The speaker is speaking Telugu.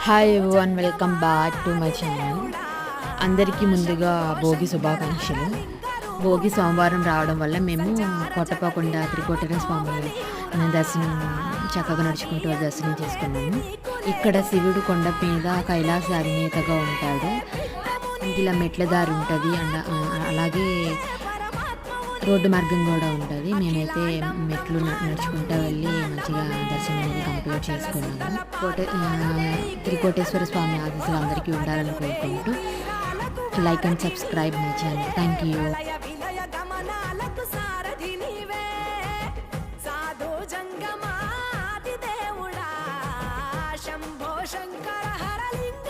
Hi everyone, welcome back to my channel. అందరికీ ముందుగా భోగి శుభాకాంక్షలు. భోగి సోమవారం రావడం వల్ల మేము కోటప్పకొండ త్రికోటేశ్వర స్వామి దర్శనం చక్కగా నడుచుకుంటూ దర్శనం చేసుకున్నాము. ఇక్కడ శివుడు కొండ మీద కైలాస అధినేతగా ఉంటాడు. ఇలా మెట్ల దారి ఉంటుంది అండ్ అలాగే రోడ్డు మార్గం కూడా ఉంటుంది. మేమైతే మెట్లు నడుచుకుంటూ వెళ్ళి మంచిగా దర్శనం అనేది కంప్లీట్ చేసుకున్నాము. త్రికోటేశ్వర స్వామి ఆశీస్సులు అందరికీ ఉండాలని కోరుకుంటూ like and subscribe my channel. Thank you. Shankara హరలింగ